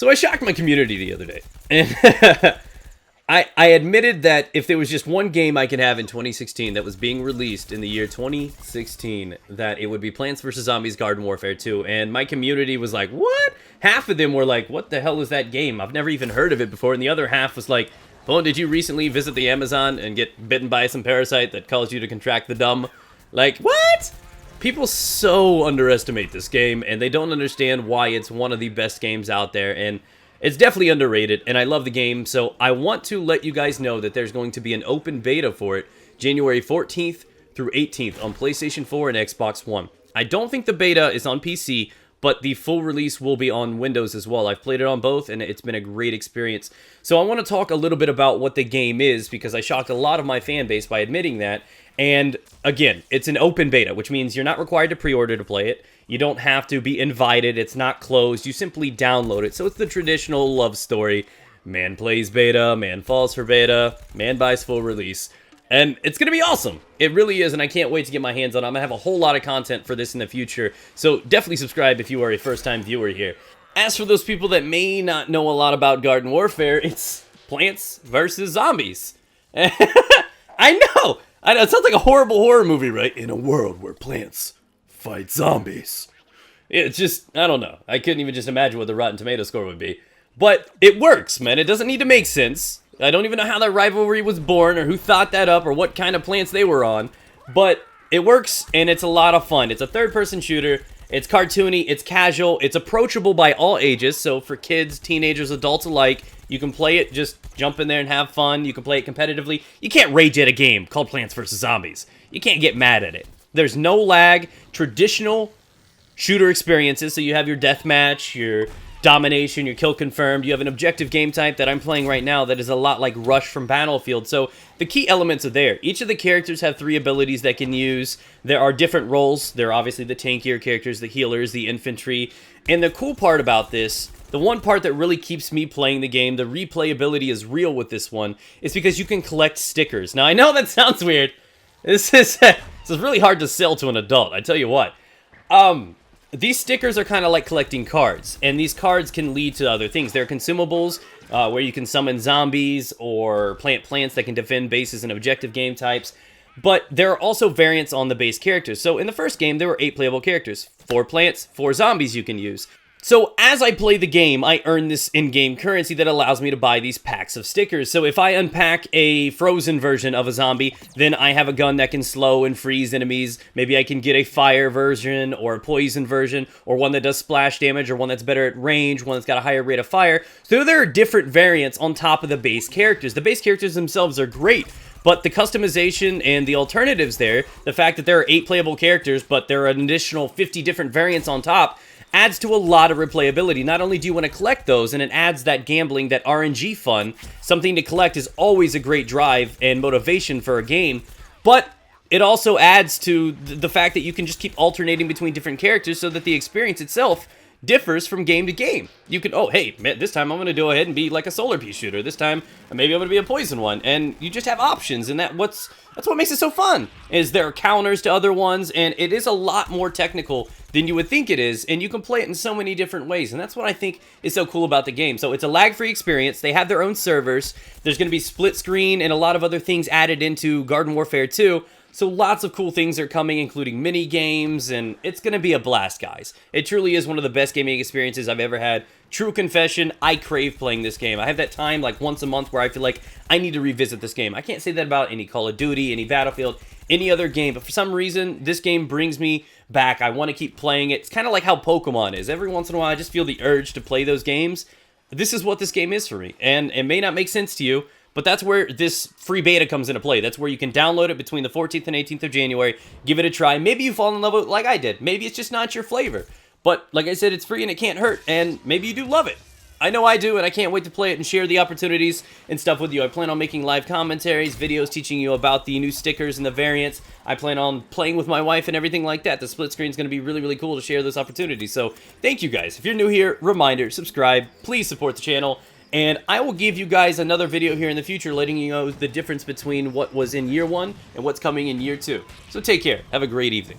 So I shocked my community the other day, and I admitted that if there was just one game I could have in 2016 that was being released in the year 2016, that it would be Plants vs. Zombies Garden Warfare 2, and my community was like, what? Half of them were like, what the hell is that game? I've never even heard of it before, and the other half was like, Bone, did you recently visit the Amazon and get bitten by some parasite that caused you to contract the dumb? Like, what? People so underestimate this game, and they don't understand why it's one of the best games out there, and it's definitely underrated, and I love the game, so I want to let you guys know that there's going to be an open beta for it January 14th through 18th on PlayStation 4 and Xbox One. I don't think the beta is on PC, but the full release will be on Windows as well. I've played it on both, and it's been a great experience. So I want to talk a little bit about what the game is, because I shocked a lot of my fan base by admitting that. And again, it's an open beta, which means you're not required to pre-order to play it. You don't have to be invited. It's not closed. You simply download it. So it's the traditional love story. Man plays beta, man falls for beta, man buys full release. And it's going to be awesome. It really is, and I can't wait to get my hands on it. I'm going to have a whole lot of content for this in the future. So definitely subscribe if you are a first-time viewer here. As for those people that may not know a lot about Garden Warfare, it's Plants vs. Zombies. I know! It sounds like a horrible horror movie, right? In a world where plants fight zombies. It's just, I don't know. I couldn't even just imagine what the Rotten Tomato score would be. But it works, man. It doesn't need to make sense. I don't even know how that rivalry was born or who thought that up or what kind of plants they were on. But it works, and it's a lot of fun. It's a third-person shooter. It's cartoony. It's casual. It's approachable by all ages. So for kids, teenagers, adults alike, you can play it, just jump in there and have fun. You can play it competitively. You can't rage at a game called Plants vs. Zombies. You can't get mad at it. There's no lag. Traditional shooter experiences. So you have your deathmatch, your domination, your kill confirmed. You have an objective game type that I'm playing right now that is a lot like Rush from Battlefield. So the key elements are there. Each of the characters have 3 abilities they can use. There are different roles. There are obviously the tankier characters, the healers, the infantry. And the cool part about this, the one part that really keeps me playing the game, the replayability is real with this one, is because you can collect stickers. Now, I know that sounds weird. This is really hard to sell to an adult, I tell you what. These stickers are kind of like collecting cards, and these cards can lead to other things. They're consumables, where you can summon zombies or plant plants that can defend bases and objective game types. But there are also variants on the base characters. So in the first game, there were 8 playable characters. 4 plants, 4 zombies you can use. So as I play the game, I earn this in-game currency that allows me to buy these packs of stickers. So if I unpack a frozen version of a zombie, then I have a gun that can slow and freeze enemies. Maybe I can get a fire version or a poison version, or one that does splash damage, or one that's better at range, one that's got a higher rate of fire. So there are different variants on top of the base characters. The base characters themselves are great, but the customization and the alternatives there, the fact that there are 8 playable characters, but there are an additional 50 different variants on top, adds to a lot of replayability. Not only do you want to collect those, and it adds that gambling, that RNG fun. Something to collect is always a great drive and motivation for a game, but it also adds to the fact that you can just keep alternating between different characters so that the experience itself differs from game to game. You can, oh, hey, man, this time I'm going to go ahead and be like a solar pea shooter. This time, maybe I'm going to be a poison one. And you just have options, and that's what makes it so fun, is there are counters to other ones, and it is a lot more technical than you would think it is, and you can play it in so many different ways, and that's what I think is so cool about the game. So it's a lag-free experience. They have their own servers. There's going to be split screen and a lot of other things added into Garden Warfare 2. So lots of cool things are coming, including mini games, and it's going to be a blast, guys. It truly is one of the best gaming experiences I've ever had. True confession, I crave playing this game. I have that time like once a month where I feel like I need to revisit this game. I can't say that about any Call of Duty, any Battlefield, any other game, but for some reason, this game brings me back. I want to keep playing it. It's kind of like how Pokemon is. Every once in a while, I just feel the urge to play those games. This is what this game is for me, and it may not make sense to you, but that's where this free beta comes into play. That's where you can download it between the 14th and 18th of January. Give it a try. Maybe you fall in love with it like I did. Maybe it's just not your flavor. But like I said, it's free and it can't hurt. And maybe you do love it. I know I do, and I can't wait to play it and share the opportunities and stuff with you. I plan on making live commentaries, videos teaching you about the new stickers and the variants. I plan on playing with my wife and everything like that. The split screen is going to be really, really cool to share those opportunities. So thank you guys. If you're new here, reminder, subscribe. Please support the channel. And I will give you guys another video here in the future letting you know the difference between what was in year 1 and what's coming in year 2. So take care. Have a great evening.